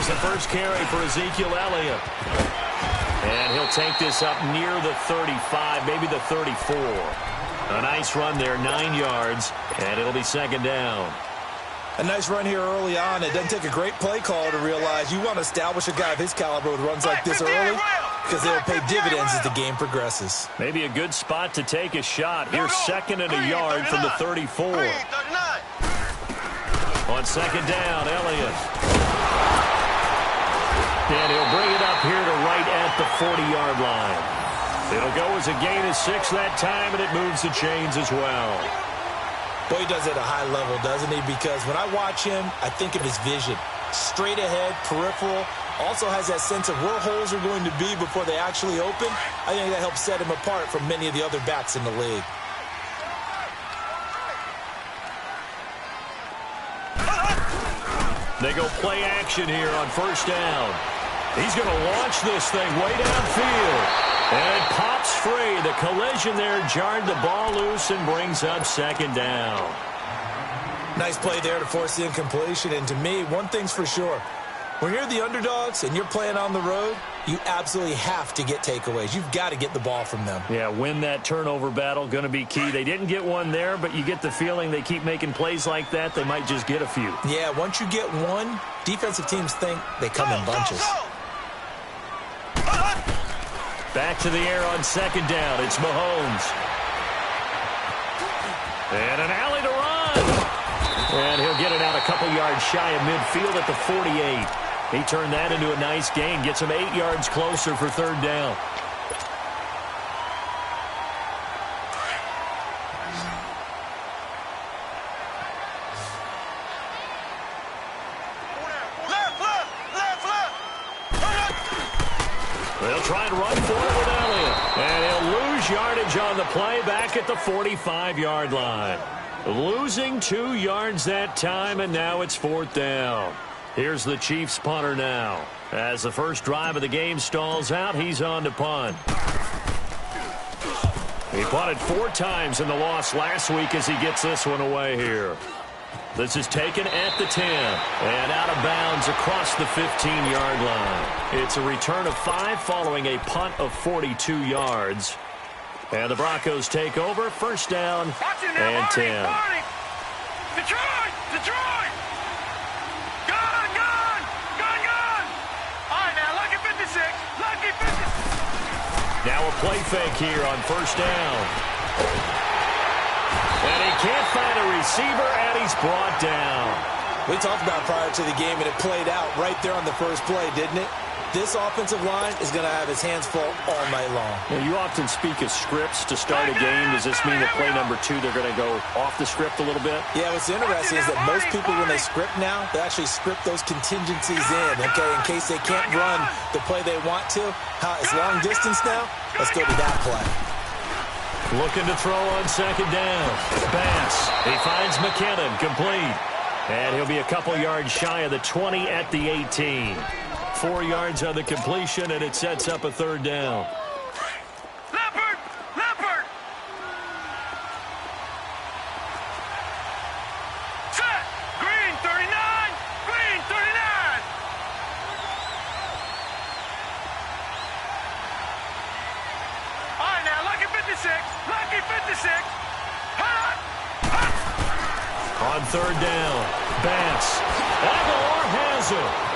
the first carry for Ezekiel Elliott. And he'll take this up near the 35, maybe the 34. A nice run there, 9 yards, and it'll be second down. A nice run here early on. It doesn't take a great play call to realize you want to establish a guy of his caliber with runs like this early because they'll pay dividends as the game progresses. Maybe a good spot to take a shot. Here's second and a yard from the 34. On second down, Elliott. And he'll bring it up here to right at the 40-yard line. It'll go as a gain of 6 that time, and it moves the chains as well. Boy, he does it at a high level, doesn't he? Because when I watch him, I think of his vision. Straight ahead, peripheral. Also has that sense of where holes are going to be before they actually open. I think that helps set him apart from many of the other backs in the league. They go play action here on first down. He's going to launch this thing way downfield. And it pops free. The collision there jarred the ball loose and brings up second down. Nice play there to force the incompletion. And to me, one thing's for sure. When you're the underdogs and you're playing on the road, you absolutely have to get takeaways. You've got to get the ball from them. Yeah, win that turnover battle, going to be key. They didn't get one there, but you get the feeling they keep making plays like that, they might just get a few. Yeah, once you get one, defensive teams think they come in bunches. Back to the air on second down. It's Mahomes. And an alley to run. And he'll get it out a couple yards shy of midfield at the 48. He turned that into a nice gain. Gets him 8 yards closer for third down. They'll try and run for it with Elliott. And he'll lose yardage on the play back at the 45-yard line. Losing 2 yards that time, and now it's fourth down. Here's the Chiefs punter now. As the first drive of the game stalls out, he's on to punt. He punted 4 times in the loss last week as he gets this one away here. This is taken at the 10 and out of bounds across the 15-yard line. It's a return of 5 following a punt of 42 yards. And the Broncos take over, first down and 10. Detroit! Detroit! Gun! Gun! Gun! Gun! All right, now, lucky 56. Lucky 56. Now a play fake here on first down. And he can't find a receiver, and he's brought down. We talked about prior to the game, and it played out right there on the first play, didn't it? This offensive line is going to have his hands full all night long. Now, you often speak of scripts to start a game. Does this mean that play number 2, they're going to go off the script a little bit? Yeah, what's interesting is that most people, when they script now, they actually script those contingencies in, okay, in case they can't run the play they want to. It's long distance now. Let's go to that play. Looking to throw on second down. Bass. He finds McKinnon, complete. And he'll be a couple yards shy of the 20 at the 18. 4 yards on the completion, and it sets up a third down. Leopard! Leopard! Set! Green 39! Green 39! All right, now, lucky 56. Lucky 56. Hut! Hut! On third down, Bass. Aguilar has him.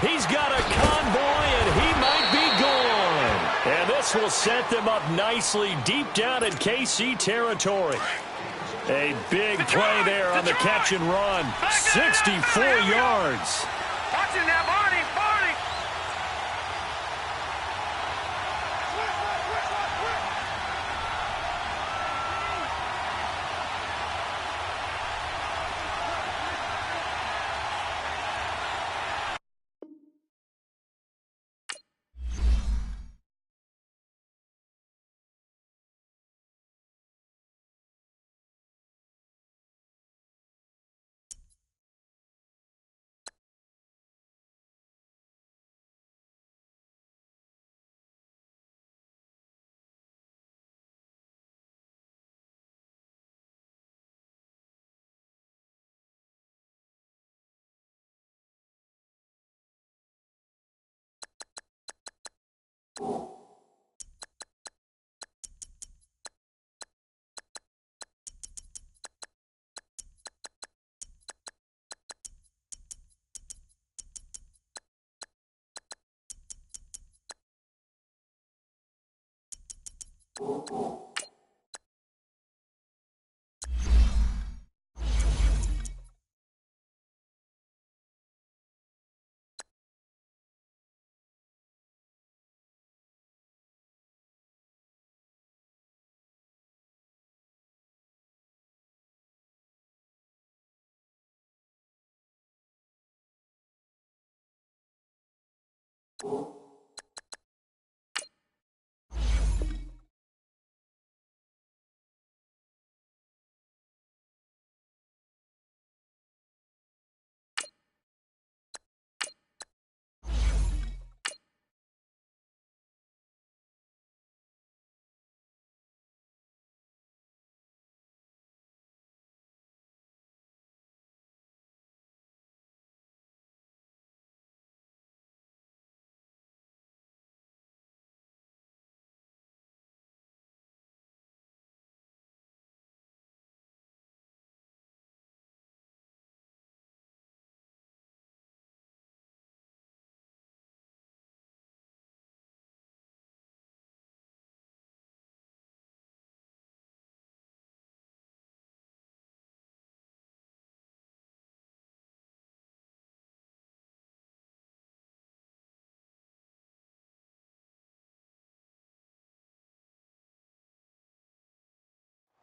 He's got a convoy, and he might be gone. And this will set them up nicely deep down in KC territory. A big play there on the catch and run. 64 yards. Watching that, Barney.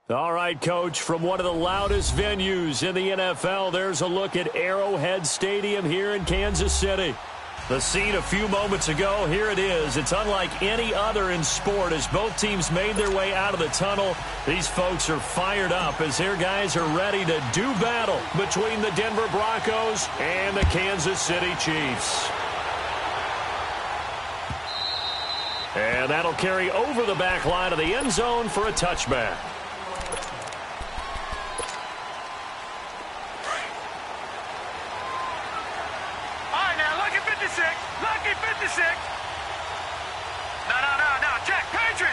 All right, Coach, from one of the loudest venues in the NFL, there's a look at Arrowhead Stadium here in Kansas City. The scene a few moments ago, here it is. It's unlike any other in sport as both teams made their way out of the tunnel. These folks are fired up as their guys are ready to do battle between the Denver Broncos and the Kansas City Chiefs. And that'll carry over the back line of the end zone for a touchback. Lucky 56. No. Check. Patriot.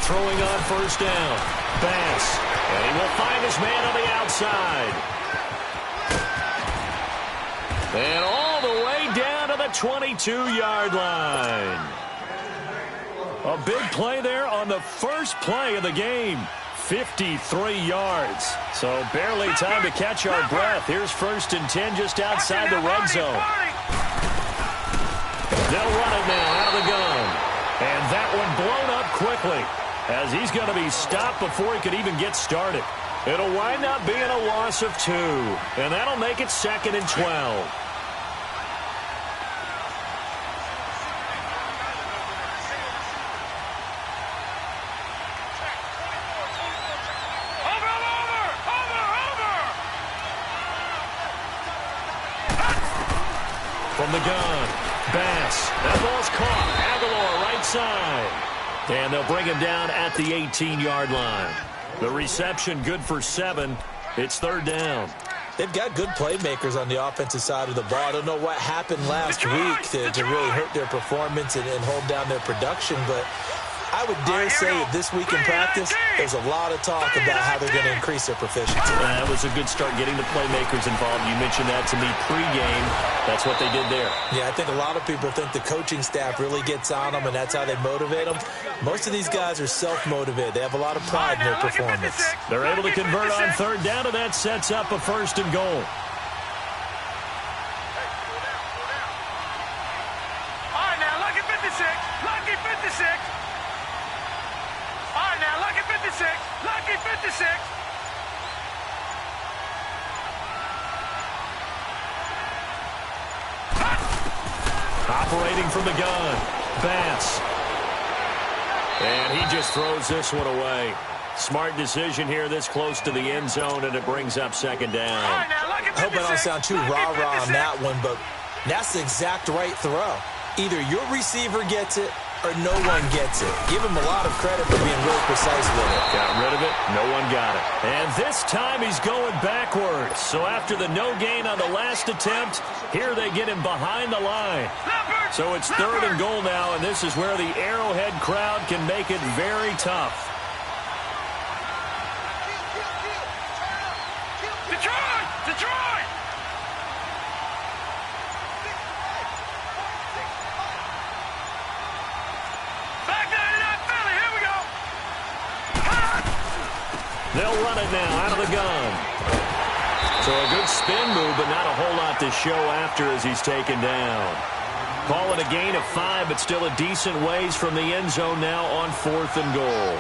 Throwing on first down. Bass. And he will find his man on the outside. And all the way down to the 22-yard line. A big play there on the first play of the game. 53 yards. So barely time to catch our breath. Here's 1st and 10 just outside the red zone. They'll run it now out of the gun. And that one blown up quickly as he's going to be stopped before he could even get started. It'll wind up being a loss of 2. And that'll make it 2nd and 12. From the gun, Bass. That ball's caught. Aguilar right side. And they'll bring him down at the 18-yard line. The reception good for 7. It's 3rd down. They've got good playmakers on the offensive side of the ball. I don't know what happened last week to really hurt their performance and hold down their production, but I would dare say that this week in practice, there's a lot of talk about how they're going to increase their proficiency. That was a good start getting the playmakers involved. You mentioned that to me pregame. That's what they did there. Yeah, I think a lot of people think the coaching staff really gets on them, and that's how they motivate them. Most of these guys are self-motivated. They have a lot of pride in their performance. They're able to convert on 3rd down, and that sets up a 1st and goal. All right, now, lucky 56. Lucky 56. All right, now, lucky 56. Lucky 56. Operating from the gun, Bass. And he just throws this one away. Smart decision here this close to the end zone, and it brings up 2nd down. Right, now, I hope I don't sound too rah-rah on that one, but that's the exact right throw. Either your receiver gets it or no one gets it. Give him a lot of credit for being really precise with it. Got rid of it. No one got it. And this time he's going backwards. So after the no gain on the last attempt, here they get him behind the line. So it's 3rd and goal now, and this is where the Arrowhead crowd can make it very tough. Detroit! Detroit! Back 99 Philly, here we go! They'll run it now out of the gun. So a good spin move, but not a whole lot to show after as he's taken down. Call it a gain of 5, but still a decent ways from the end zone now on 4th and goal.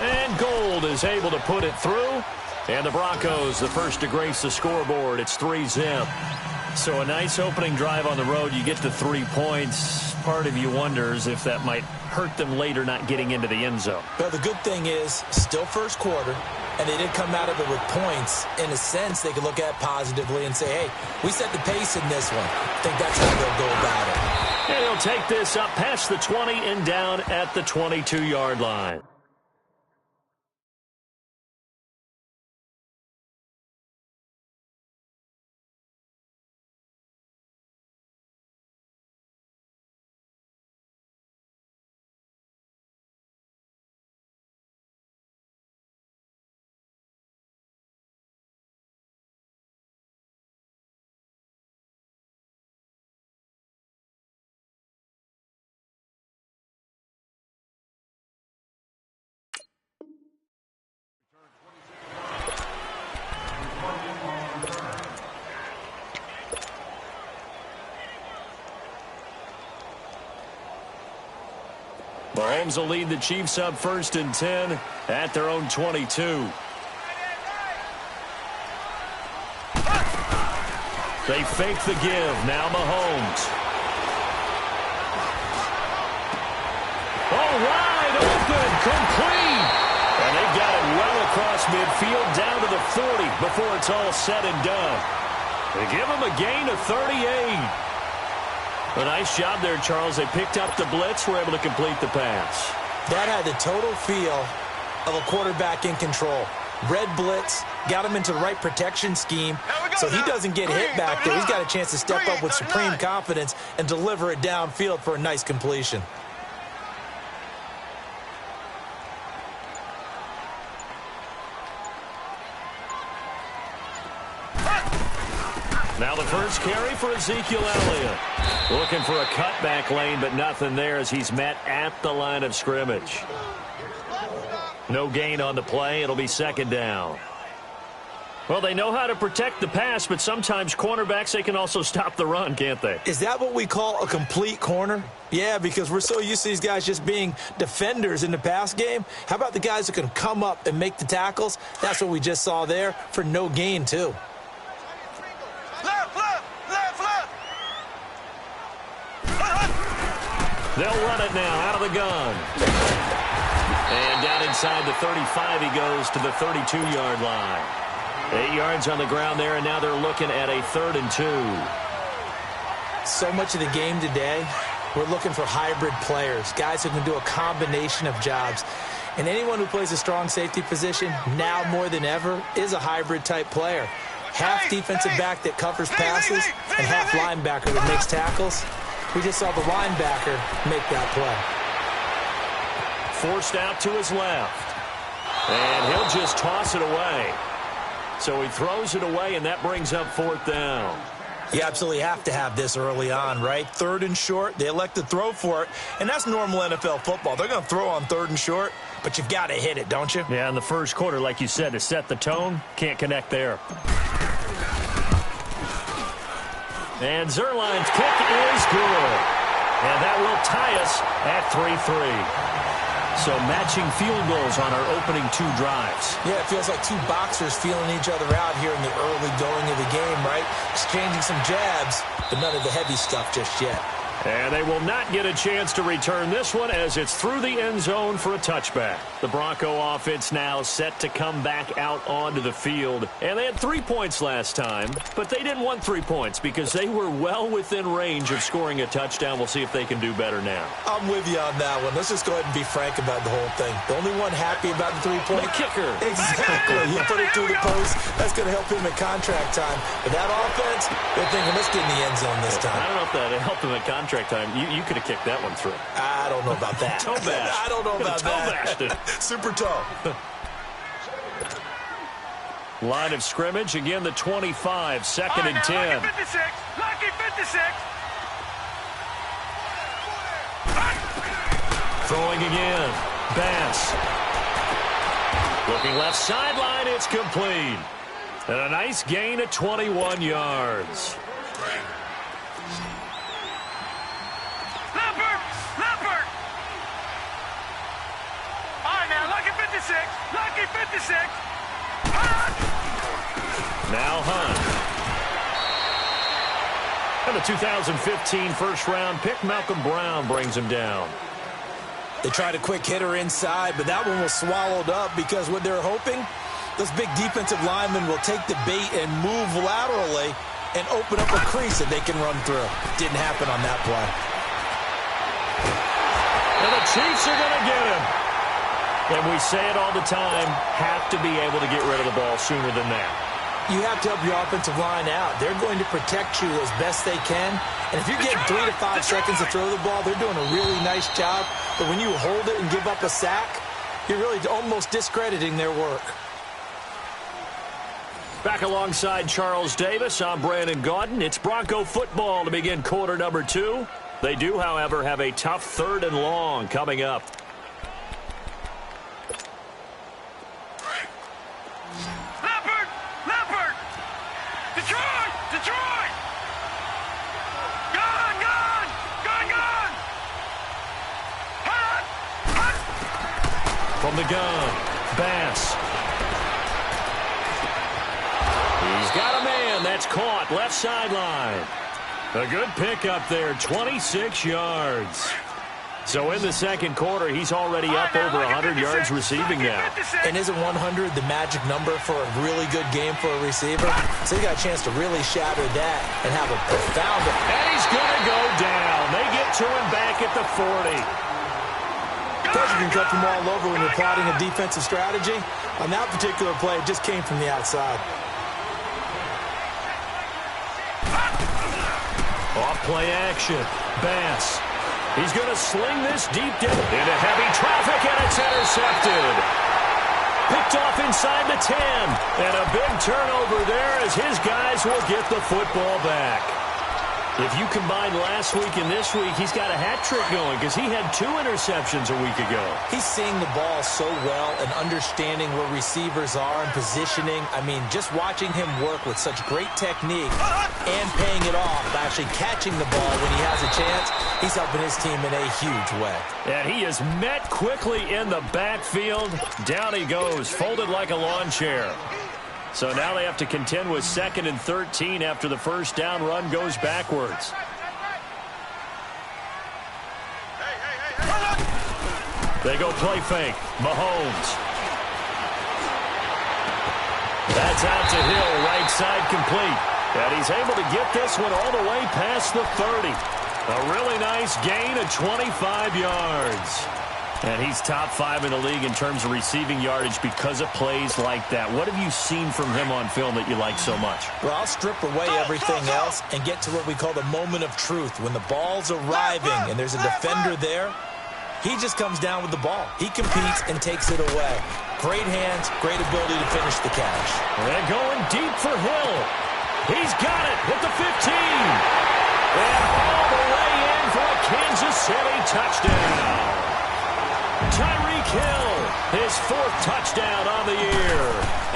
And Gold is able to put it through. And the Broncos, the first to grace the scoreboard. It's 3-zip. So a nice opening drive on the road. You get to 3 points. Part of you wonders if that might hurt them later not getting into the end zone. But the good thing is, still first quarter, and they did come out of it with points. In a sense, they could look at it positively and say, hey, we set the pace in this one. I think that's how they'll go about it. And he'll take this up past the 20 and down at the 22-yard line. Mahomes will lead the Chiefs up 1st and 10 at their own 22. They fake the give. Now Mahomes. Oh, wide open. Complete. And they've got it well across midfield down to the 40 before it's all said and done. They give him a gain of 38. A nice job there, Charles. They picked up the blitz, were able to complete the pass. That had the total feel of a quarterback in control. Red blitz, got him into the right protection scheme, so he doesn't get hit back there. He's got a chance to step up with supreme confidence and deliver it downfield for a nice completion. Now the first carry for Ezekiel Elliott. Looking for a cutback lane, but nothing there as he's met at the line of scrimmage. No gain on the play. It'll be 2nd down. Well, they know how to protect the pass, but sometimes cornerbacks, they can also stop the run, can't they? Is that what we call a complete corner? Yeah, because we're so used to these guys just being defenders in the pass game. How about the guys who can come up and make the tackles? That's what we just saw there for no gain, too. They'll run it now out of the gun. And down inside the 35, he goes to the 32-yard line. 8 yards on the ground there, and now they're looking at a 3rd and 2. So much of the game today, we're looking for hybrid players, guys who can do a combination of jobs. And anyone who plays a strong safety position, now more than ever, is a hybrid-type player. Half defensive back that covers passes and half linebacker that makes tackles. We just saw the linebacker make that play. Forced out to his left. And he'll just toss it away. So he throws it away, and that brings up 4th down. You absolutely have to have this early on, right? 3rd and short, they elect to throw for it, and that's normal NFL football. They're going to throw on 3rd and short, but you've got to hit it, don't you? Yeah, in the first quarter, like you said, to set the tone, can't connect there. And Zerline's kick is good. And that will tie us at 3-3. So matching field goals on our opening 2 drives. Yeah, it feels like 2 boxers feeling each other out here in the early going of the game, right? Exchanging some jabs, but none of the heavy stuff just yet. And they will not get a chance to return this one as it's through the end zone for a touchback. The Bronco offense now set to come back out onto the field. And they had 3 points last time, but they didn't want 3 points because they were well within range of scoring a touchdown. We'll see if they can do better now. I'm with you on that one. Let's just go ahead and be frank about the whole thing. The only one happy about the 3-point kicker. Exactly. He put it through the post. That's going to help him at contract time. But that offense, they're thinking, let's get in the end zone this time. I don't know if that helped him at contract time. You could have kicked that one through. I don't know about that. Toe bash. I don't know about that. Super toe. Line of scrimmage, again the 25, second and 10. Lucky 56. Lucky 56. Throwing again. Bass. Looking left sideline, it's complete. And a nice gain of 21 yards. Leopard. All right, now, lucky 56. Lucky 56. Now Hunt. And the 2015 first-round pick, Malcolm Brown, brings him down. They tried a quick hitter inside, but that one was swallowed up because what they're hoping, those big defensive linemen will take the bait and move laterally and open up a crease that they can run through. Didn't happen on that play. And the Chiefs are going to get him. And we say it all the time, have to be able to get rid of the ball sooner than that. You have to help your offensive line out. They're going to protect you as best they can. And if you're getting 3 to 5 seconds to throw the ball, they're doing a really nice job. But when you hold it and give up a sack, you're really almost discrediting their work. Back alongside Charles Davis, I'm Brandon Gaudin. It's Bronco football to begin quarter number 2. They do, however, have a tough 3rd and long coming up. Leopard. Detroit. Gone. Hunt. From the gun, Bass. He's got a man. That's caught. Left sideline. A good pickup there. 26 yards. So in the second quarter, he's already up over 100 yards receiving now. And isn't 100 the magic number for a really good game for a receiver? So he got a chance to really shatter that and have a profound... And he's going to go down. They get to him back at the 40. Pressure can come from all over when you're plotting a defensive strategy. On that particular play, it just came from the outside. Off play action. Bass. He's going to sling this deep down into heavy traffic, and it's intercepted. Picked off inside the 10. And a big turnover there as his guys will get the football back. If you combine last week and this week, he's got a hat trick going because he had 2 interceptions a week ago. He's seeing the ball so well and understanding where receivers are and positioning. I mean, just watching him work with such great technique and paying it off, actually catching the ball when he has a chance, he's helping his team in a huge way. And he is met quickly in the backfield. Down he goes, folded like a lawn chair. So now they have to contend with 2nd and 13 after the first down run goes backwards. They go play fake. Mahomes. That's out to Hill, right side complete. And he's able to get this one all the way past the 30. A really nice gain of 25 yards. And he's top 5 in the league in terms of receiving yardage because of plays like that. What have you seen from him on film that you like so much? Well, I'll strip away everything else and get to what we call the moment of truth. When the ball's arriving and there's a defender there, he just comes down with the ball. He competes and takes it away. Great hands, great ability to finish the catch. And going deep for Hill. He's got it at the 15. And all the way in for a Kansas City touchdown. Tyreek Hill, his 4th touchdown on the year.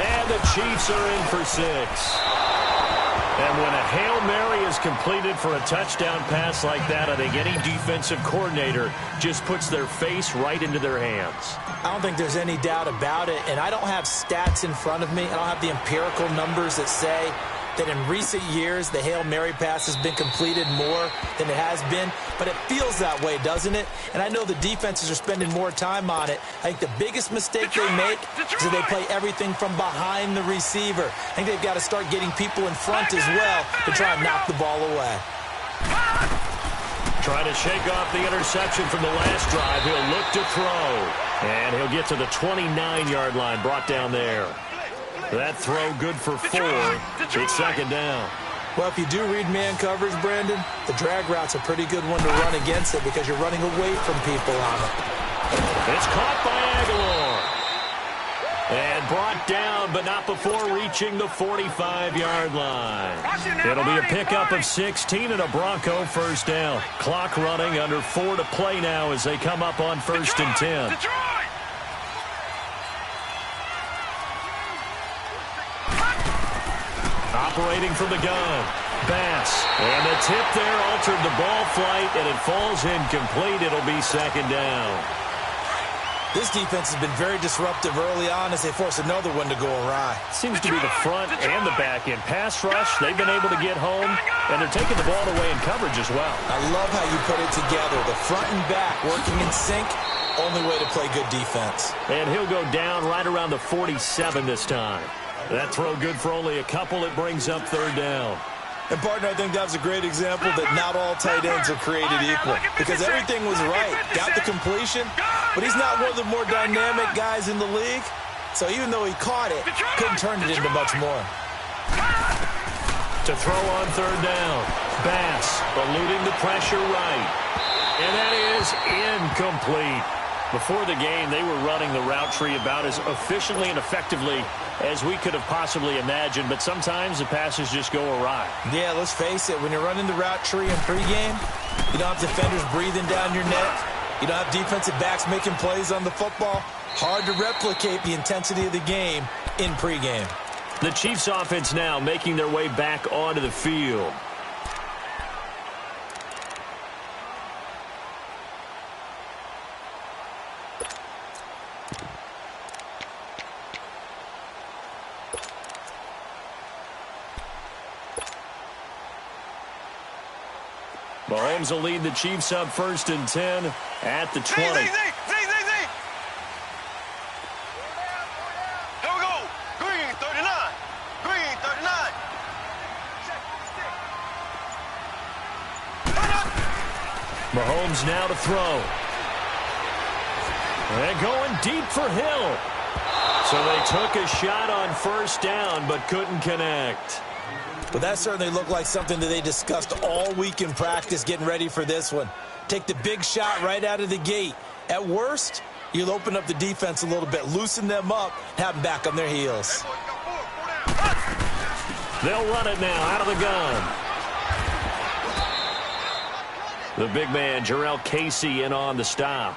And the Chiefs are in for 6. And when a Hail Mary is completed for a touchdown pass like that, I think any defensive coordinator just puts their face right into their hands. I don't think there's any doubt about it. And I don't have stats in front of me. I don't have the empirical numbers that say that in recent years the Hail Mary pass has been completed more than it has been, but it feels that way, doesn't it? And I know the defenses are spending more time on it. I think the biggest mistake they make is that they play everything from behind the receiver. I think they've got to start getting people in front as well to try and knock the ball away. Trying to shake off the interception from the last drive. He'll look to throw. And he'll get to the 29-yard line, brought down there. That throw good for 4. It's second down. Well, if you do read man coverage, Brandon, the drag route's a pretty good one to run against it because you're running away from people on it. It's caught by Aguilar. And brought down, but not before reaching the 45-yard line. It'll be a pickup of 16 and a Bronco first down. Clock running, under 4 to play now as they come up on 1st and 10. Operating from the gun, Bass. And the tip there altered the ball flight, and it falls incomplete. It'll be second down. This defense has been very disruptive early on as they force another one to go awry. Seems to be the front and the back end. Pass rush, they've been able to get home, and they're taking the ball away in coverage as well. I love how you put it together. The front and back working in sync, only way to play good defense. And he'll go down right around the 47 this time. That throw good for only a couple. It brings up third down. And, partner, I think that was a great example that not all tight ends are created equal because everything was right. Got the completion, but he's not one of the more dynamic guys in the league. So even though he caught it, couldn't turn it into much more. To throw on third down, Bass eluding the pressure right. And that is incomplete. Before the game, they were running the route tree about as efficiently and effectively as we could have possibly imagined, but sometimes the passes just go awry. Yeah, let's face it, when you're running the route tree in pregame, you don't have defenders breathing down your neck. You don't have defensive backs making plays on the football. Hard to replicate the intensity of the game in pregame. The Chiefs offense now making their way back onto the field. Mahomes will lead the Chiefs up 1st and 10 at the 20. Here we go. Green 39. Green 39. Mahomes now to throw. And going deep for Hill. So they took a shot on first down but couldn't connect. But that certainly looked like something that they discussed all week in practice getting ready for this one. Take the big shot right out of the gate. At worst, you'll open up the defense a little bit, loosen them up, have them back on their heels. They'll run it now out of the gun. The big man, Jarrell Casey, in on the stop.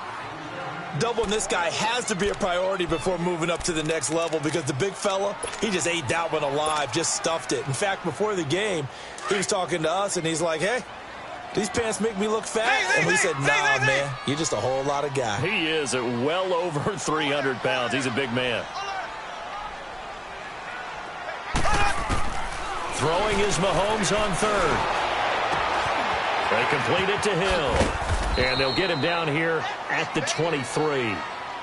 Doubling this guy has to be a priority before moving up to the next level because the big fella, he just ate that one alive, just stuffed it. In fact, before the game, he was talking to us, and he's like, hey, these pants make me look fat. And we said, nah, man, you're just a whole lot of guy. He is at well over 300 pounds. He's a big man. Throwing is Mahomes on third. They complete it to Hill. And they'll get him down here at the 23.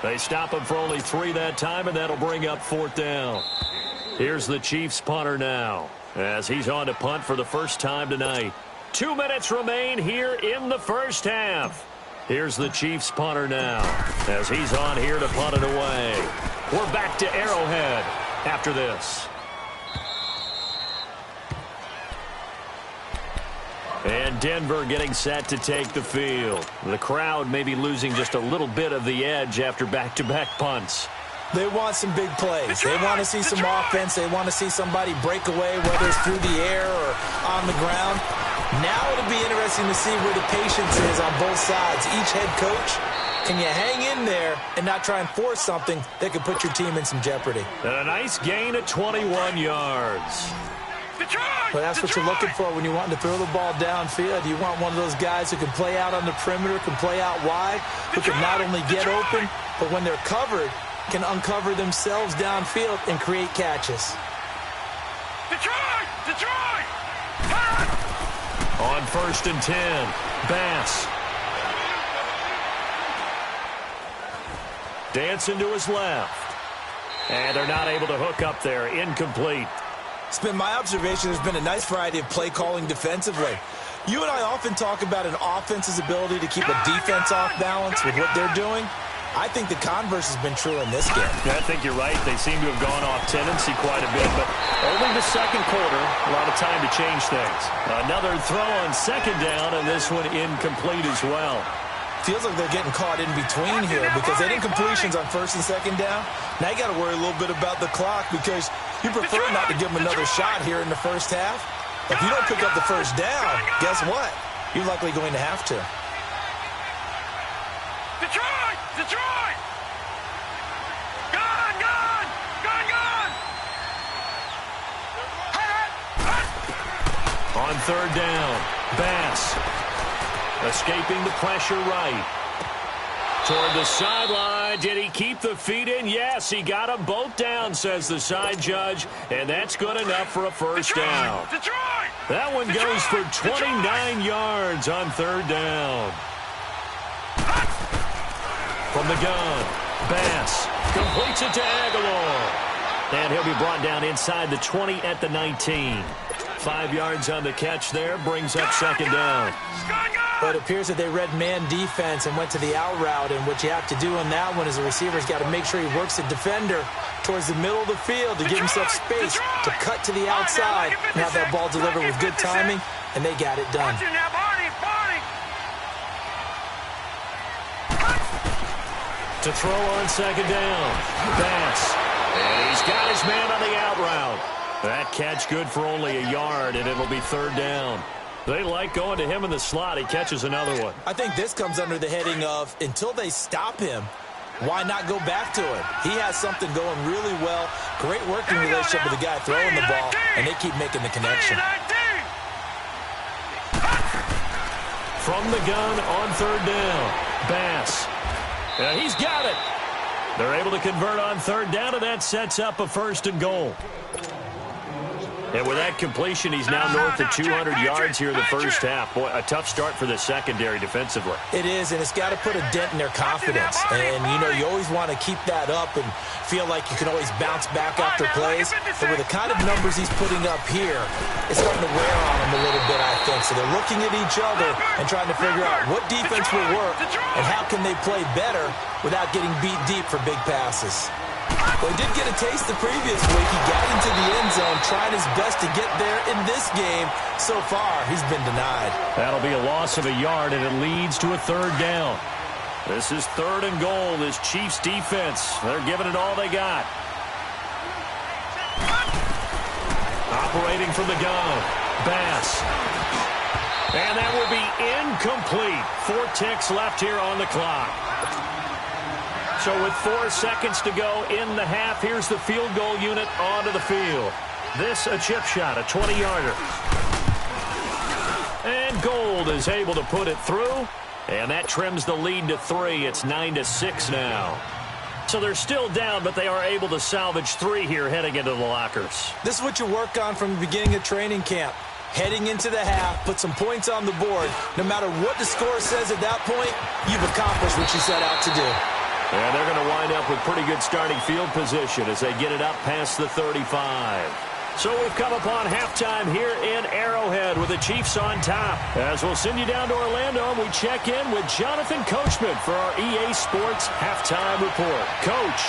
They stop him for only 3 that time, and that'll bring up 4th down. Here's the Chiefs punter now as he's on to punt for the first time tonight. 2 minutes remain here in the first half. Here's the Chiefs punter now as he's on here to punt it away. We're back to Arrowhead after this. And Denver getting set to take the field. The crowd may be losing just a little bit of the edge after back-to-back punts. They want some big plays. They want to see some offense. They want to see somebody break away, whether it's through the air or on the ground. Now it'll be interesting to see where the patience is on both sides. Each head coach, can you hang in there and not try and force something that could put your team in some jeopardy? And a nice gain of 21 yards. But that's what you're looking for when you want to throw the ball downfield. You want one of those guys who can play out on the perimeter, can play out wide, who can not only get open, but when they're covered, can uncover themselves downfield and create catches. Detroit! Detroit! On 1st and 10, Bass. Dancing to his left. And they're not able to hook up there. Incomplete. It's been my observation there's been a nice variety of play calling defensively. You and I often talk about an offense's ability to keep a defense off balance with what they're doing. I think the converse has been true in this game. Yeah, I think you're right. They seem to have gone off tendency quite a bit, but only the second quarter, a lot of time to change things. Another throw on 2nd down, and this one incomplete as well. Feels like they're getting caught in between here because they didn't completions on 1st and 2nd down. Now you got to worry a little bit about the clock because you prefer not to give them another shot here in the first half. If you don't pick up the first down, guess what? You're likely going to have to. Detroit! Detroit! Gone! Gone! Gone! Gone! On 3rd down, Bass escaping the pressure right. Toward the sideline. Did he keep the feet in? Yes, he got them both down, says the side judge, and that's good enough for a first down. Detroit! That one goes for 29 yards on 3rd down. From the gun, Bass completes it to Aguilar. And he'll be brought down inside the 20 at the 19. 5 yards on the catch there, brings up 2nd down. But it appears that they read man defense and went to the out route, and what you have to do on that one is the receiver's got to make sure he works the defender towards the middle of the field to give himself space to cut to the outside and have that ball delivered with good timing, and they got it done. To throw on 2nd down, Bass. And he's got his man on the out route. That catch good for only a yard, and it'll be 3rd down. They like going to him in the slot. He catches another one. I think this comes under the heading of, until they stop him, why not go back to it? He has something going really well. Great working relationship with the guy throwing the ball, and they keep making the connection. From the gun on 3rd down, Bass. And he's got it. They're able to convert on 3rd down, and that sets up a 1st and goal. And with that completion, he's now north of 200 yards here in the first half. Boy, a tough start for the secondary defensively. It is, and it's got to put a dent in their confidence. And, you know, you always want to keep that up and feel like you can always bounce back after plays. But with the kind of numbers he's putting up here, it's starting to wear on them a little bit, I think. So they're looking at each other and trying to figure out what defense will work and how can they play better without getting beat deep for big passes. Well, he did get a taste the previous week. He got into the end zone, trying his best to get there in this game. So far, he's been denied. That'll be a loss of a yard, and it leads to a 3rd down. This is 3rd and goal. This Chiefs defense, they're giving it all they got. Operating from the gun, Bass. And that will be incomplete. 4 ticks left here on the clock. So with 4 seconds to go in the half, here's the field goal unit onto the field. This a chip shot, a 20-yarder. And Gold is able to put it through, and that trims the lead to 3. It's 9-6 now. So they're still down, but they are able to salvage 3 here heading into the lockers. This is what you work on from the beginning of training camp. Heading into the half, put some points on the board. No matter what the score says at that point, you've accomplished what you set out to do. And they're going to wind up with pretty good starting field position as they get it up past the 35. So we've come upon halftime here in Arrowhead with the Chiefs on top. As we'll send you down to Orlando, and we check in with Jonathan Coachman for our EA Sports Halftime Report. Coach.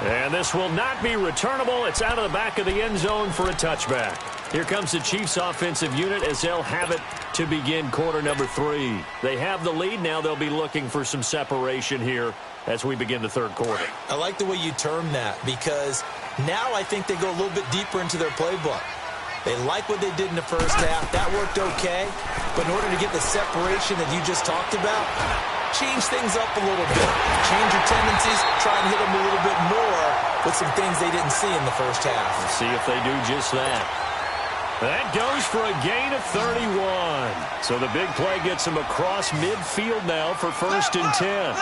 And this will not be returnable. It's out of the back of the end zone for a touchback. Here comes the Chiefs offensive unit as they'll have it to begin quarter number 3. They have the lead. Now they'll be looking for some separation here as we begin the 3rd quarter. I like the way you term that because now I think they go a little bit deeper into their playbook. They like what they did in the first half. That worked okay. But in order to get the separation that you just talked about, change things up a little bit. Change your tendencies. Try and hit them a little bit more with some things they didn't see in the first half. Let's see if they do just that. That goes for a gain of 31. So the big play gets them across midfield now for 1st and 10.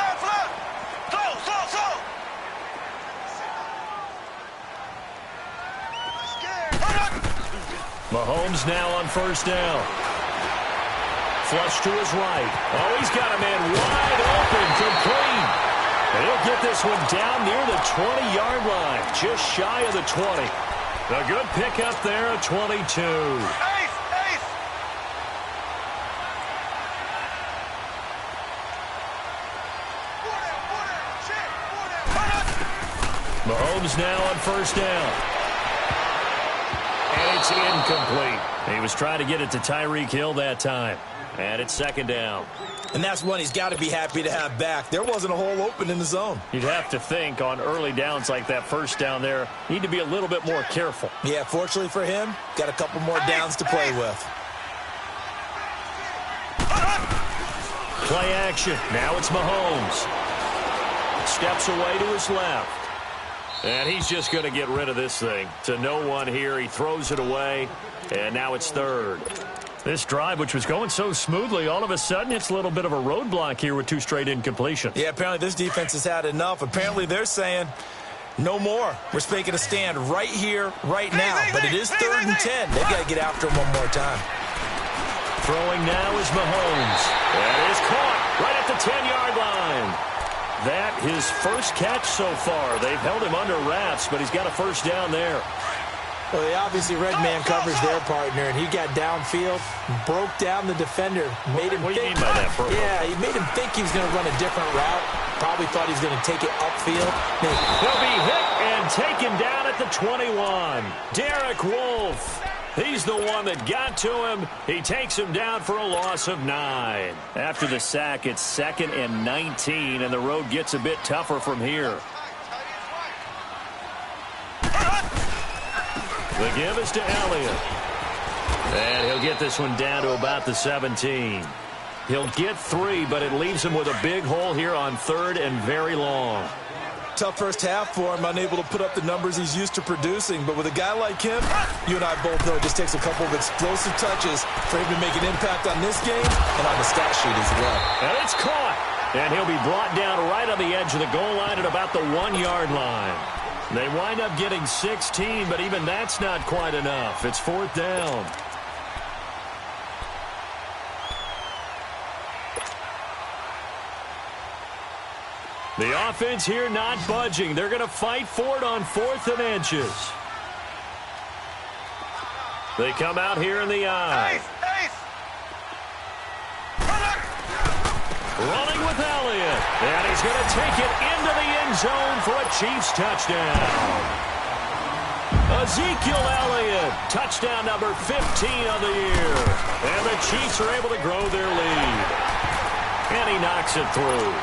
Mahomes now on first down. Flush to his right. Oh, he's got a man wide open, complete. And he'll get this one down near the 20-yard line, just shy of the 20. A good pickup there at 22. Ace, ace. Mahomes now on first down. And it's incomplete. He was trying to get it to Tyreek Hill that time. And it's second down. And that's one he's got to be happy to have back. There wasn't a hole open in the zone. You'd have to think on early downs like that first down there, need to be a little bit more careful. Yeah, fortunately for him, got a couple more downs to play with. Play action. Now it's Mahomes. Steps away to his left. And he's just going to get rid of this thing. To no one here. He throws it away. And now it's third. This drive, which was going so smoothly, all of a sudden it's a little bit of a roadblock here with 2 straight incompletions. Yeah, apparently this defense has had enough. Apparently they're saying no more. We're making a stand right here, right now. But it is 3rd and 10. They've got to get after him one more time. Throwing now is Mahomes. That is caught right at the 10-yard line. That his first catch so far. They've held him under wraps, but he's got a first down there. Well, they obviously read man coverage their partner, and he got downfield, broke down the defender, made him What do you mean by that, bro? Yeah, he made him think he was going to run a different route. Probably thought he was going to take it upfield. He'll be hit and taken down at the 21. Derek Wolfe. He's the one that got to him. He takes him down for a loss of 9. After the sack, it's 2nd and 19, and the road gets a bit tougher from here. The give is to Elliott. And he'll get this one down to about the 17. He'll get 3, but it leaves him with a big hole here on 3rd and very long. Tough first half for him, unable to put up the numbers he's used to producing. But with a guy like him, you and I both know it just takes a couple of explosive touches for him to make an impact on this game and on the stat sheet as well. And it's caught. And he'll be brought down right on the edge of the goal line at about the 1-yard line. They wind up getting 16, but even that's not quite enough. It's 4th down. The offense here not budging. They're going to fight for it on 4th and inches. They come out here in the eye. Ace, ace. Running with Elliott. And he's going to take it into the end zone for a Chiefs touchdown. Ezekiel Elliott, touchdown number 15 of the year. And the Chiefs are able to grow their lead. And he knocks it through.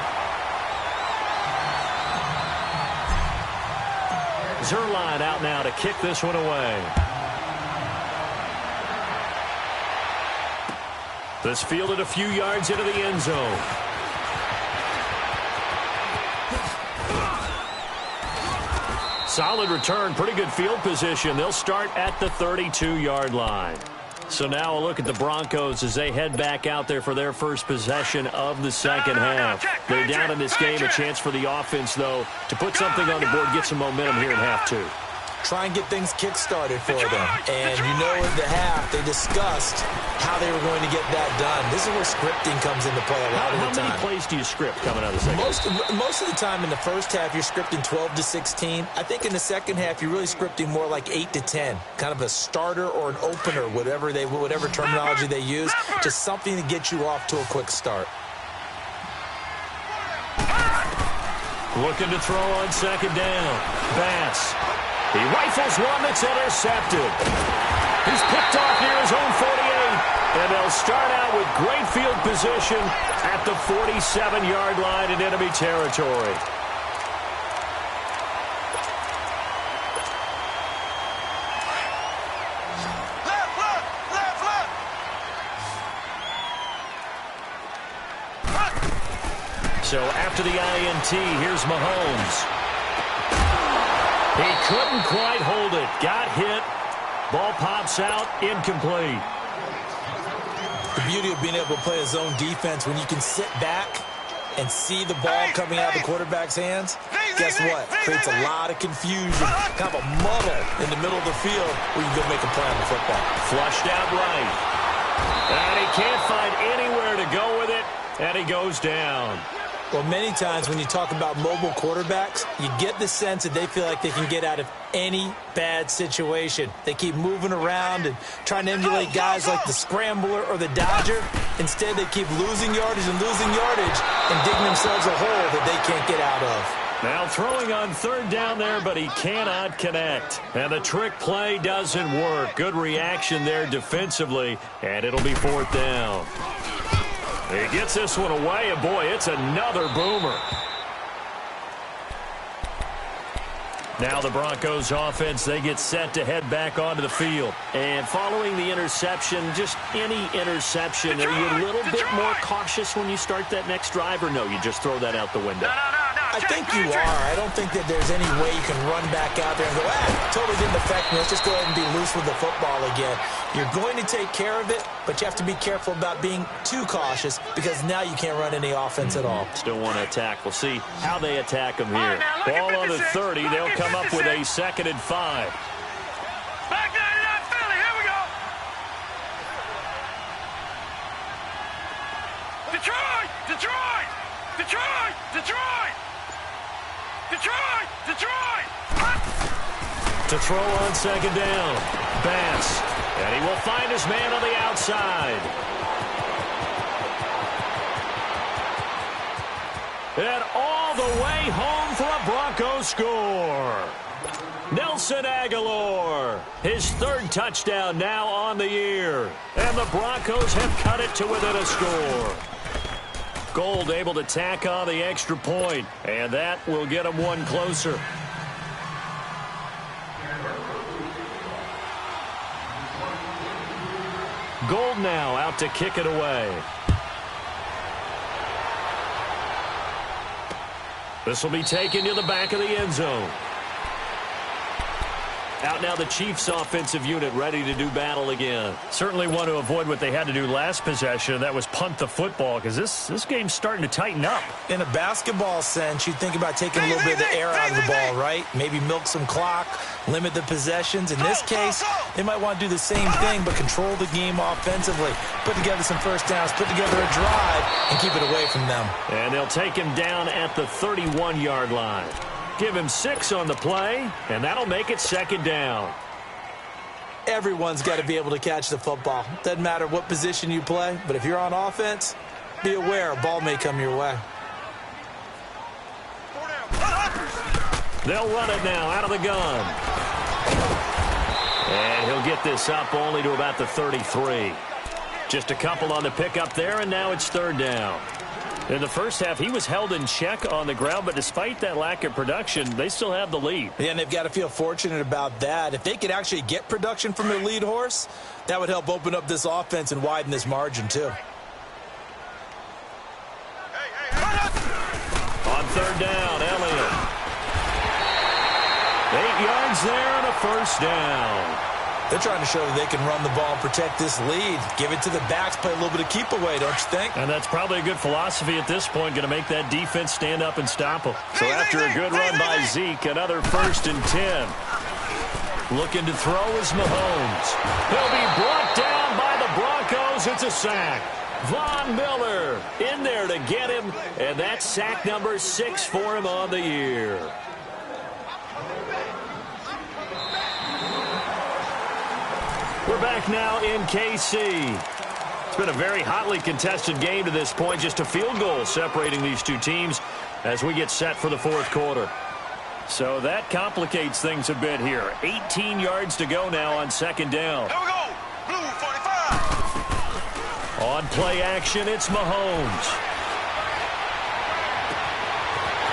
Zerline out now to kick this one away. This fielded a few yards into the end zone. Solid return, pretty good field position. They'll start at the 32-yard line. So now a look at the Broncos as they head back out there for their first possession of the second half. They're down in this game. A chance for the offense, though, to put something on the board, get some momentum here in half 2. Try and get things kick-started for them. And you know in the half, they discussed how they were going to get that done. This is where scripting comes into play a lot of the time. How many plays do you script coming out of the second half? Most of the time in the first half, you're scripting 12 to 16. I think in the second half, you're really scripting more like 8 to 10. Kind of a starter or an opener, whatever terminology they use. Just something to get you off to a quick start. Looking to throw on second down. Bass. He rifles one that's intercepted. He's picked off near his own 48. And they'll start out with great field position at the 47-yard line in enemy territory. So after the INT, here's Mahomes. He couldn't quite hold it. Got hit. Ball pops out. Incomplete. The beauty of being able to play a zone defense when you can sit back and see the ball coming out of the quarterback's hands. guess what? Creates a lot of confusion, kind of a muddle in the middle of the field where you can go make a play on the football. Flushed out right. And he can't find anywhere to go with it, and he goes down. Well, many times when you talk about mobile quarterbacks, you get the sense that they feel like they can get out of any bad situation. They keep moving around and trying to emulate guys like the Scrambler or the Dodger. Instead, they keep losing yardage and digging themselves a hole that they can't get out of. Now throwing on third down there, but he cannot connect. And the trick play doesn't work. Good reaction there defensively, and it'll be fourth down. He gets this one away, and boy, it's another boomer. Now the Broncos offense, they get set to head back onto the field. And following the interception, just any interception, are you a little bit more cautious when you start that next drive, or no, you just throw that out the window? I think you are. I don't think that there's any way you can run back out there and go, totally didn't affect me. Let's just go ahead and be loose with the football again. You're going to take care of it, but you have to be careful about being too cautious because now you can't run any offense at all. Still want to attack. We'll see how they attack them here. Ball on the 30. They'll come up with a 2nd and 5. Back 99 Philly. Here we go. Detroit! Detroit! Detroit! Detroit! Detroit! Detroit! To throw on 2nd down. Bass. And he will find his man on the outside. And all the way home for a Broncos score. Nelson Aguilar, his 3rd touchdown now on the year. And the Broncos have cut it to within a score. Gold able to tack on the extra point, and that will get them one closer. Gold now out to kick it away. This will be taken to the back of the end zone. Out now the Chiefs offensive unit ready to do battle again. Certainly want to avoid what they had to do last possession. That was punt the football because this game's starting to tighten up. In a basketball sense, you think about taking a little bit of the air out of the ball, right? Maybe milk some clock, limit the possessions. In this case, they might want to do the same thing but control the game offensively. Put together some first downs, put together a drive, and keep it away from them. And they'll take him down at the 31-yard line. Give him 6 on the play, and that'll make it 2nd down. Everyone's got to be able to catch the football. Doesn't matter what position you play, but if you're on offense, be aware a ball may come your way. They'll run it now out of the gun. And he'll get this up only to about the 33. Just a couple on the pickup there, and now it's 3rd down. In the first half, he was held in check on the ground, but despite that lack of production, they still have the lead. Yeah, and they've got to feel fortunate about that. If they could actually get production from their lead horse, that would help open up this offense and widen this margin, too. On 3rd down, Elliott. 8 yards there and a first down. They're trying to show that they can run the ball and protect this lead. Give it to the backs, play a little bit of keep away, don't you think? And that's probably a good philosophy at this point, going to make that defense stand up and stop them. So after a good run by Zeke, another 1st and 10. Looking to throw is Mahomes. He'll be brought down by the Broncos. It's a sack. Von Miller in there to get him, and that's sack number 6 for him on the year. We're back now in KC. It's been a very hotly contested game to this point. Just a field goal separating these two teams as we get set for the 4th quarter. So that complicates things a bit here. 18 yards to go now on 2nd down. Here we go. Blue 45. On play action, it's Mahomes.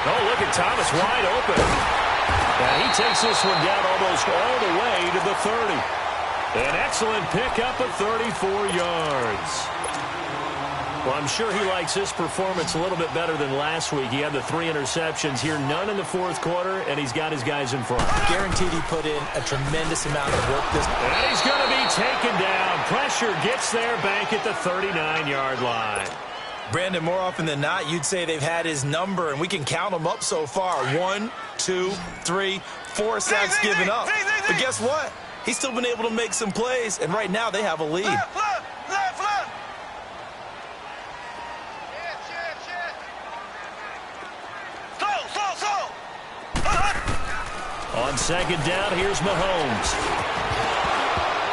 Oh, look at Thomas wide open. And he takes this one down almost all the way to the 30. An excellent pickup of 34 yards. Well, I'm sure he likes this performance a little bit better than last week. He had the 3 interceptions here, none in the 4th quarter, and he's got his guys in front. Guaranteed he put in a tremendous amount of work this. And he's going to be taken down. Pressure gets there, back at the 39-yard line. Brandon, more often than not, you'd say they've had his number, and we can count them up so far. 1, 2, 3, 4 sacks given up. But guess what? He's still been able to make some plays, and right now they have a lead. Left. Slow. On second down, here's Mahomes.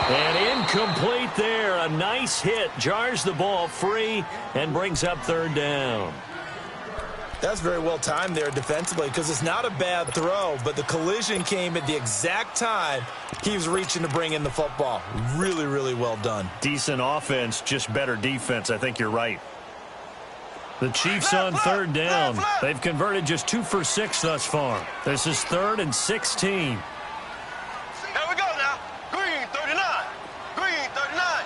And incomplete there. A nice hit. Jars the ball free and brings up third down. That's very well timed there defensively because it's not a bad throw, but the collision came at the exact time he was reaching to bring in the football. Really, really well done. Decent offense, just better defense. I think you're right. The Chiefs on third down. They've converted just 2 for 6 thus far. This is 3rd and 16. Here we go now. Green 39. Green 39.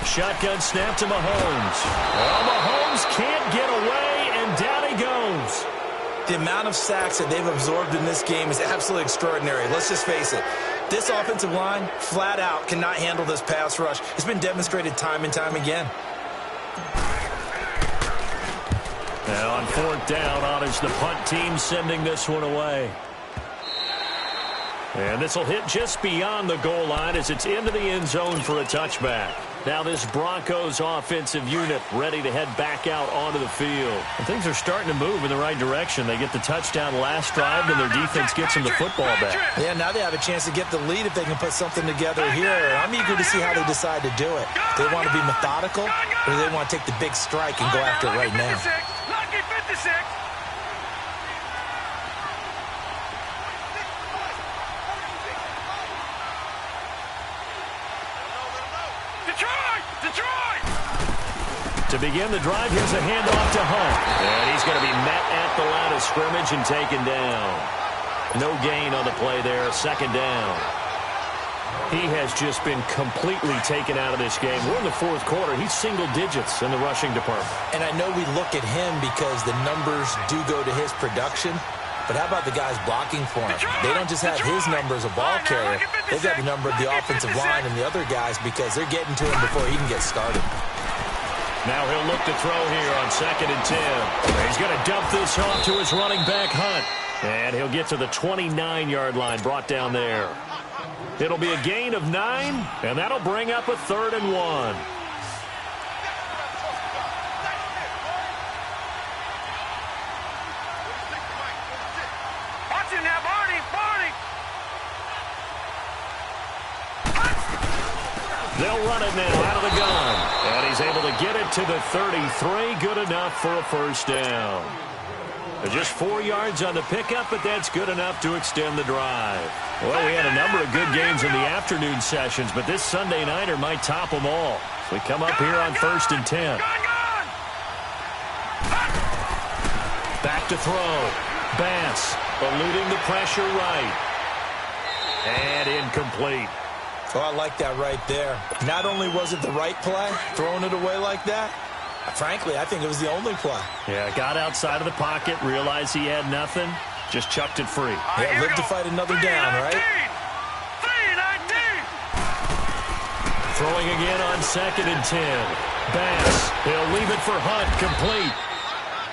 Shotgun snap to Mahomes. Well, Mahomes can't get away, and down he goes. The amount of sacks that they've absorbed in this game is absolutely extraordinary. Let's just face it. This offensive line, flat out, cannot handle this pass rush. It's been demonstrated time and time again. Now on 4th down, on is the punt team sending this one away. And this will hit just beyond the goal line as it's into the end zone for a touchback. Now this Broncos offensive unit ready to head back out onto the field. And things are starting to move in the right direction. They get the touchdown last drive, and their defense gets them the football back. Yeah, now they have a chance to get the lead if they can put something together here. I'm eager to see how they decide to do it. Do they want to be methodical, or do they want to take the big strike and go after it right now? Lucky 56. Detroit! To begin the drive, here's a handoff to Hunt. And he's going to be met at the line of scrimmage and taken down. No gain on the play there, 2nd down. He has just been completely taken out of this game. We're in the 4th quarter. He's single digits in the rushing department. And I know we look at him because the numbers do go to his production. But how about the guys blocking for him? They don't just have his number as a ball carrier. They've got the number of the offensive line and the other guys because they're getting to him before he can get started. Now he'll look to throw here on 2nd and 10. He's going to dump this off to his running back, Hunt. And he'll get to the 29-yard line, brought down there. It'll be a gain of 9, and that'll bring up a 3rd and 1. They'll run it now out of the gun. And he's able to get it to the 33. Good enough for a 1st down. Just 4 yards on the pickup, but that's good enough to extend the drive. Well, we had a number of good games in the afternoon sessions, but this Sunday nighter might top them all. So we come up here on 1st and 10. Back to throw. Bass eluding the pressure right. And incomplete. Oh, I like that right there. Not only was it the right play, throwing it away like that, frankly, I think it was the only play. Yeah, got outside of the pocket, realized he had nothing, just chucked it free. Yeah, lived to fight another down, right? 319. Throwing again on 2nd and 10. Bass, he'll leave it for Hunt, complete.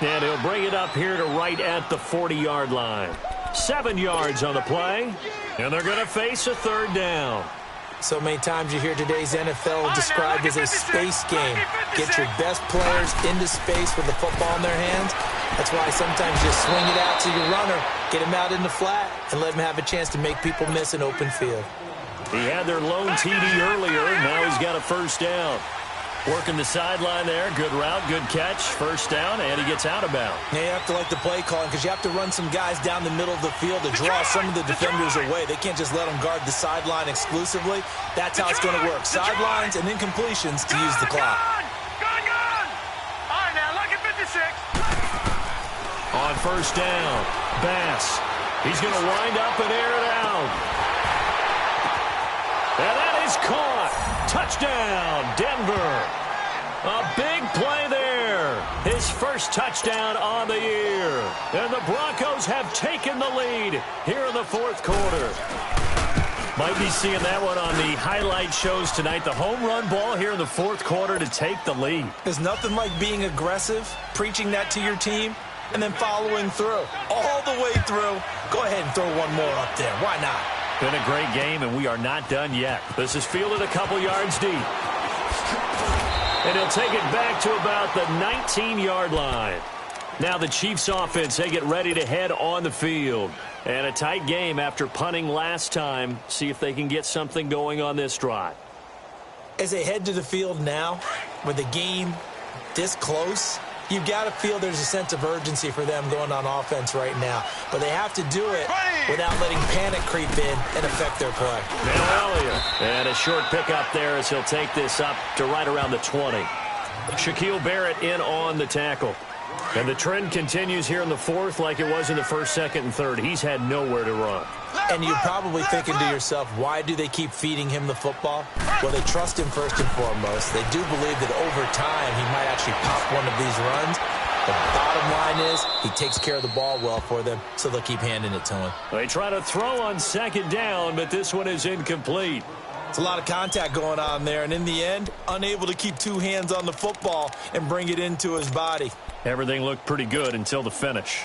And he'll bring it up here to right at the 40-yard line. 7 yards on the play, and they're going to face a 3rd down. So many times you hear today's NFL described as a space game. Get your best players into space with the football in their hands. That's why sometimes you swing it out to your runner, get him out in the flat, and let him have a chance to make people miss an open field. He had their lone TD earlier, and now he's got a 1st down. Working the sideline there. Good route, good catch. 1st down, and he gets out of bounds. Now you have to like the play calling because you have to run some guys down the middle of the field to draw some of the defenders away. They can't just let them guard the sideline exclusively. That's how it's going to work. Sidelines and incompletions to use the clock. Gone! All right, now, lucky 56. On 1st down, Bass. He's going to wind up and air it out. And that is caught. Touchdown, Denver. A big play there. His 1st touchdown on the year. And the Broncos have taken the lead here in the 4th quarter. Might be seeing that one on the highlight shows tonight. The home run ball here in the fourth quarter to take the lead. There's nothing like being aggressive, preaching that to your team, and then following through. All the way through. Go ahead and throw one more up there. Why not? Been a great game, and we are not done yet. This is fielded a couple yards deep. And he'll take it back to about the 19-yard line. Now the Chiefs offense, they get ready to head on the field. And a tight game after punting last time. See if they can get something going on this drive. As they head to the field now, with the game this close, you've got to feel there's a sense of urgency for them going on offense right now. But they have to do it without letting panic creep in and affect their play. Now Elliott. And a short pickup there as he'll take this up to right around the 20. Shaquille Barrett in on the tackle. And the trend continues here in the fourth like it was in the first, second, and third. He's had nowhere to run. And you're probably thinking to yourself, why do they keep feeding him the football? Well, they trust him first and foremost. They do believe that over time he might actually pop one of these runs. The bottom line is he takes care of the ball well for them, so they'll keep handing it to him. They try to throw on second down, but this one is incomplete. It's a lot of contact going on there, and in the end, unable to keep two hands on the football and bring it into his body. Everything looked pretty good until the finish.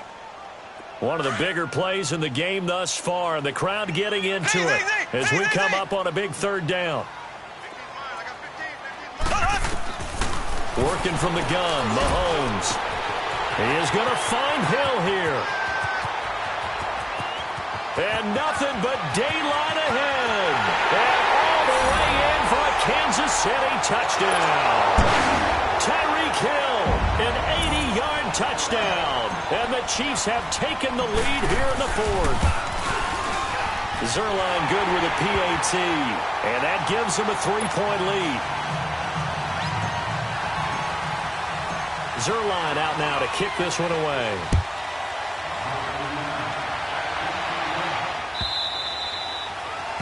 One of the bigger plays in the game thus far, and the crowd getting into it as we come up on a big third down. Working from the gun, Mahomes. He is going to find Hill here. And nothing but daylight ahead. And all the way in for a Kansas City touchdown. Tyreek Hill, an 80-yard touchdown. And the Chiefs have taken the lead here in the fourth. Zerline good with a PAT. And that gives them a 3-point lead. Zerline out now to kick this one away.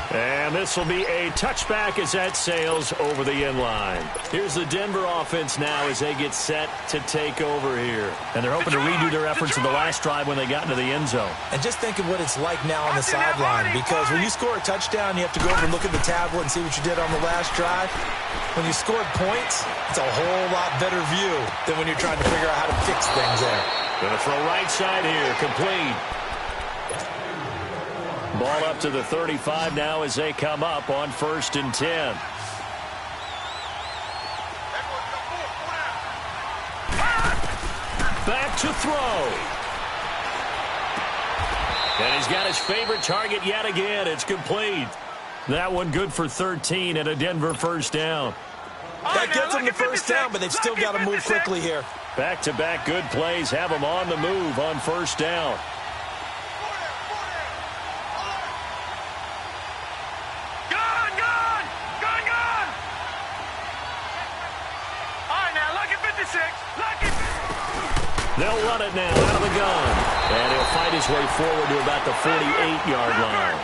And this will be a touchback as that sails over the end line. Here's the Denver offense now as they get set to take over here. And they're hoping to redo their efforts in the last drive when they got into the end zone. And just think of what it's like now on the sideline, because when you score a touchdown, you have to go over and look at the tablet and see what you did on the last drive. When you scored points, it's a whole lot better view than when you're trying to figure out how to fix things there. Going to throw right side here, complete. Ball up to the 35 now as they come up on 1st and 10. Back to throw. And he's got his favorite target yet again. It's complete. That one good for 13 and a Denver first down. That gets them the first down, but they've still got to move quickly here. Back-to-back good plays have them on the move on first down. They'll run it now out of the gun. And he'll fight his way forward to about the 48-yard line.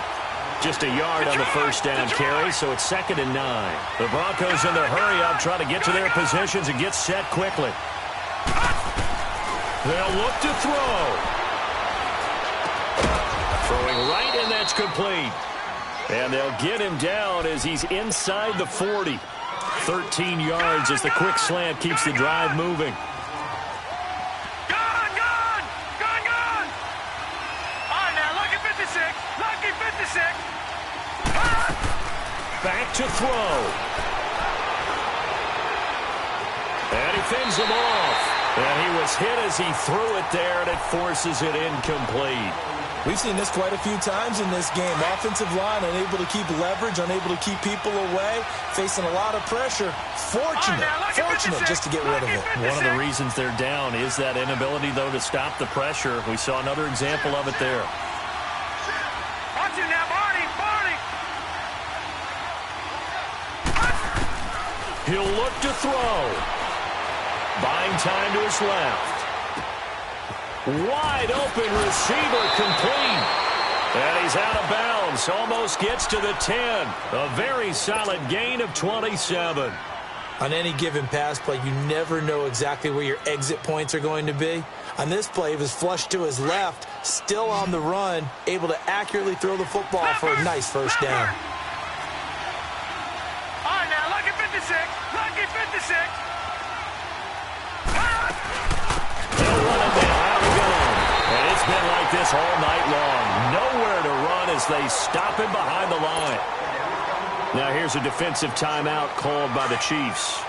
Just a yard on the first down carry, so it's 2nd and 9. The Broncos in their hurry-up try to get to their positions and get set quickly. They'll look to throw. Throwing right, and that's complete. And they'll get him down as he's inside the 40. 13 yards as the quick slant keeps the drive moving. Back to throw. And he fends him off. And he was hit as he threw it there, and it forces it incomplete. We've seen this quite a few times in this game. Offensive line unable to keep leverage, unable to keep people away, facing a lot of pressure. Fortunate just to get rid of it. One of the reasons they're down is that inability, though, to stop the pressure. We saw another example of it there. Watch it now, Barney. He'll look to throw. Buying time to his left. Wide open receiver complete. And he's out of bounds. Almost gets to the 10. A very solid gain of 27. On any given pass play, you never know exactly where your exit points are going to be. On this play, he was flushed to his left, still on the run, able to accurately throw the football for a nice first down. this all night long. Nowhere to run as they stop him behind the line. Now here's a defensive timeout called by the Chiefs.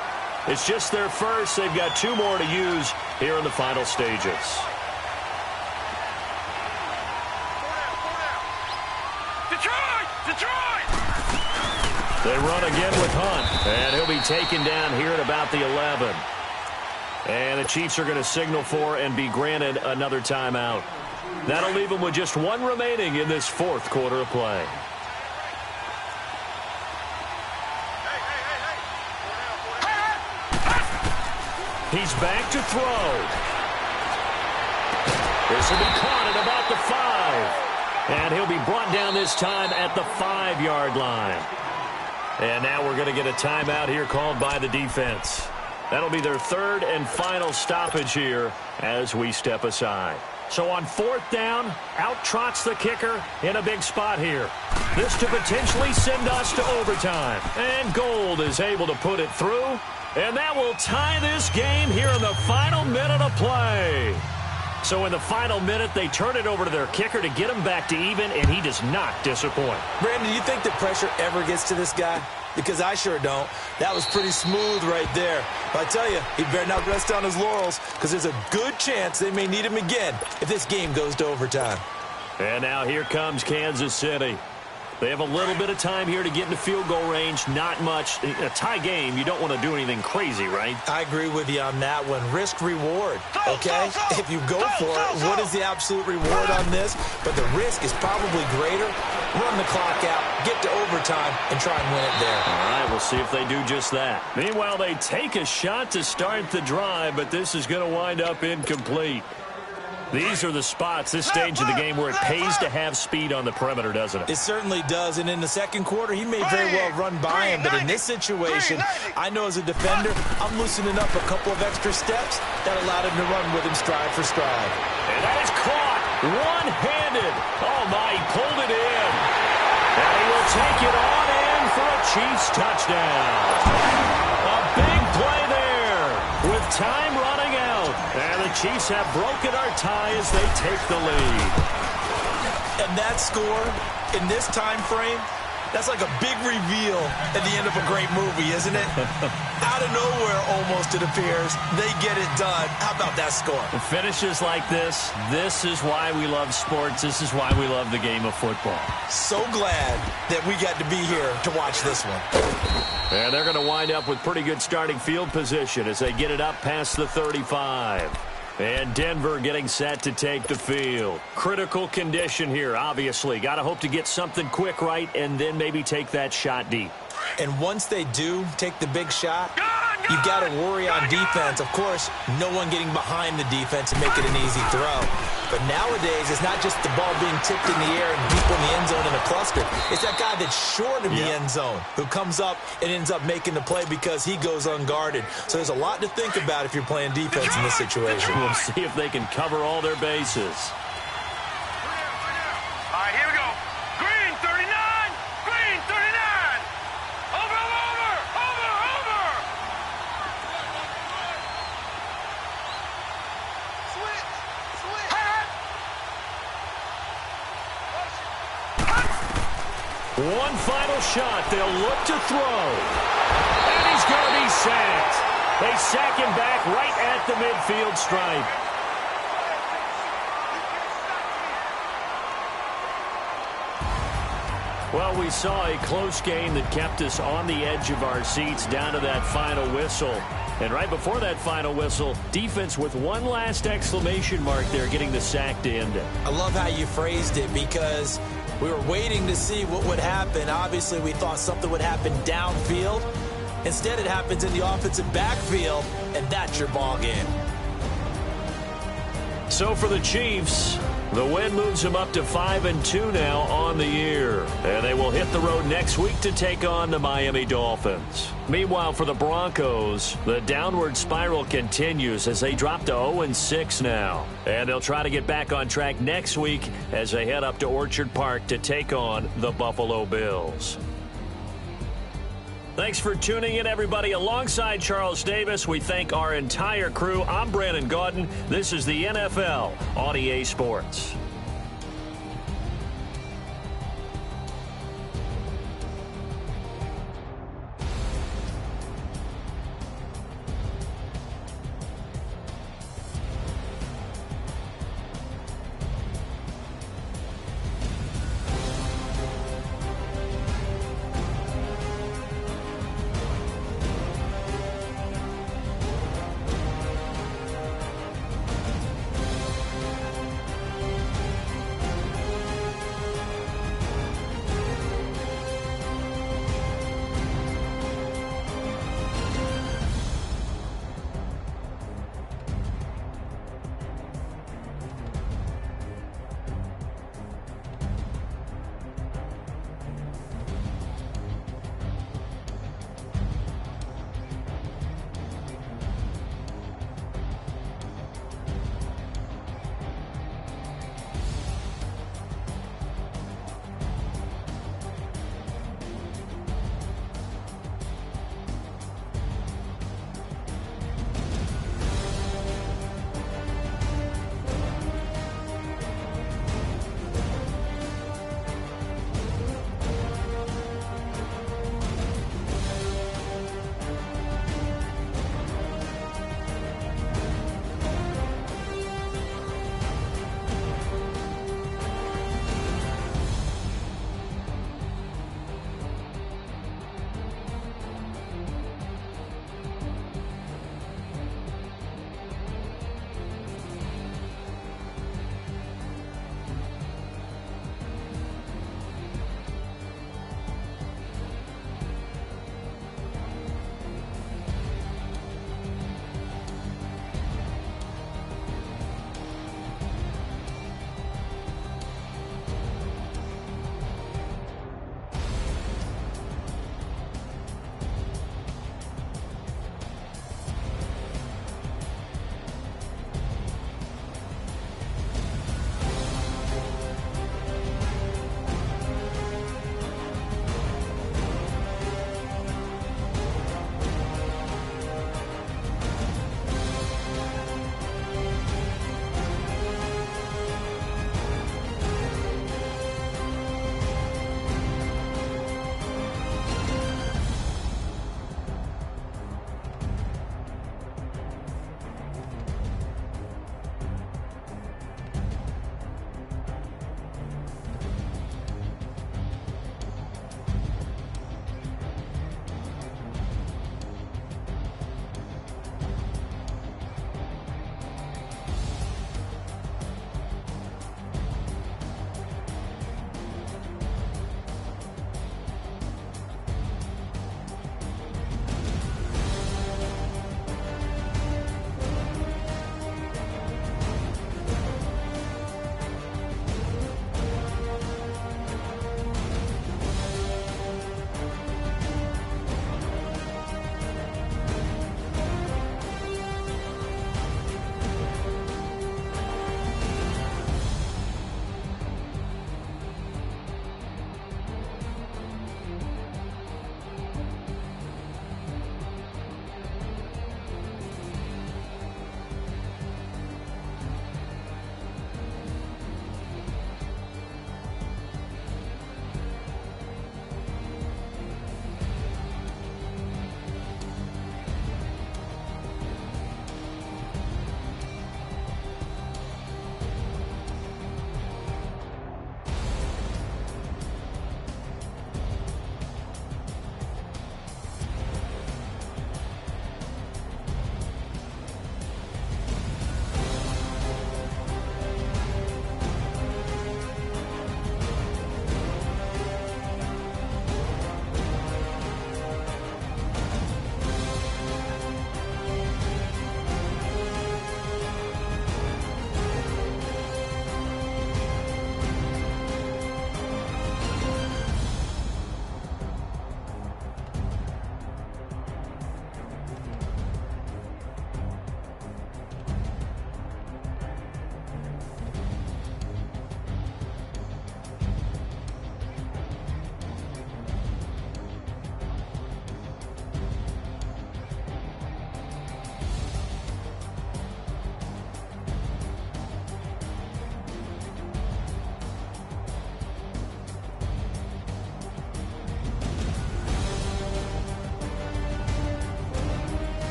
It's just their first. They've got 2 more to use here in the final stages. Detroit! They run again with Hunt, and he'll be taken down here at about the 11. And the Chiefs are going to signal for and be granted another timeout. That'll leave them with just 1 remaining in this 4th quarter of play. He's back to throw. This will be caught at about the 5. And he'll be brought down this time at the 5-yard line. And now we're going to get a timeout here called by the defense. That'll be their 3rd and final stoppage here as we step aside. So on 4th down, out trots the kicker in a big spot here. This to potentially send us to overtime. And Gold is able to put it through. And that will tie this game here in the final minute of play. So in the final minute, they turn it over to their kicker to get him back to even, and he does not disappoint. Brandon, do you think the pressure ever gets to this guy? Because I sure don't. That was pretty smooth right there. But I tell you, he better not rest on his laurels, because there's a good chance they may need him again if this game goes to overtime. And now here comes Kansas City. They have a little bit of time here to get into field goal range. Not much. A tie game, you don't want to do anything crazy, right? I agree with you on that one. Risk-reward, okay? If you go for it, what is the absolute reward on this? But the risk is probably greater. Run the clock out, get to overtime, and try and win it there. All right, we'll see if they do just that. Meanwhile, they take a shot to start the drive, but this is going to wind up incomplete. These are the spots, this stage of the game, where it pays to have speed on the perimeter, doesn't it? It certainly does, and in the second quarter, he may very well run by him, but in this situation, I know as a defender, I'm loosening up a couple of extra steps that allowed him to run with him stride for stride. And that is caught one-handed. Oh, my, he pulled it in. And he will take it on in for a Chiefs touchdown. A big play there with time running out. And the Chiefs have broken our tie as they take the lead. And that score in this time frame, that's like a big reveal at the end of a great movie, isn't it? Out of nowhere, almost, it appears. They get it done. How about that score? The finishes like this is why we love sports. This is why we love the game of football. So glad that we got to be here to watch this one. And they're going to wind up with pretty good starting field position as they get it up past the 35. And Denver getting set to take the field. Critical condition here, obviously. Got to hope to get something quick right and then maybe take that shot deep. And once they do take the big shot, you've got to worry on defense. Of course, no one getting behind the defense and make it an easy throw. But nowadays, it's not just the ball being tipped in the air and deep in the end zone in a cluster. It's that guy that's short of the end zone who comes up and ends up making the play because he goes unguarded. So there's a lot to think about if you're playing defense in this situation. We'll see if they can cover all their bases. All right, here we go. Green 39. Green 39. Over. Switch. One final shot. They'll look to throw. And he's going to be sacked. They sack him back right at the midfield stripe. Well, we saw a close game that kept us on the edge of our seats down to that final whistle. And right before that final whistle, defense with one last exclamation mark there, getting the sack to end it. I love how you phrased it because we were waiting to see what would happen. Obviously, we thought something would happen downfield. Instead, it happens in the offensive backfield, and that's your ball game. So for the Chiefs, the win moves them up to 5-2 now on the year. And they will hit the road next week to take on the Miami Dolphins. Meanwhile, for the Broncos, the downward spiral continues as they drop to 0-6 now. And they'll try to get back on track next week as they head up to Orchard Park to take on the Buffalo Bills. Thanks for tuning in, everybody. Alongside Charles Davis, we thank our entire crew. I'm Brandon Gaudin. This is the NFL on EA Sports.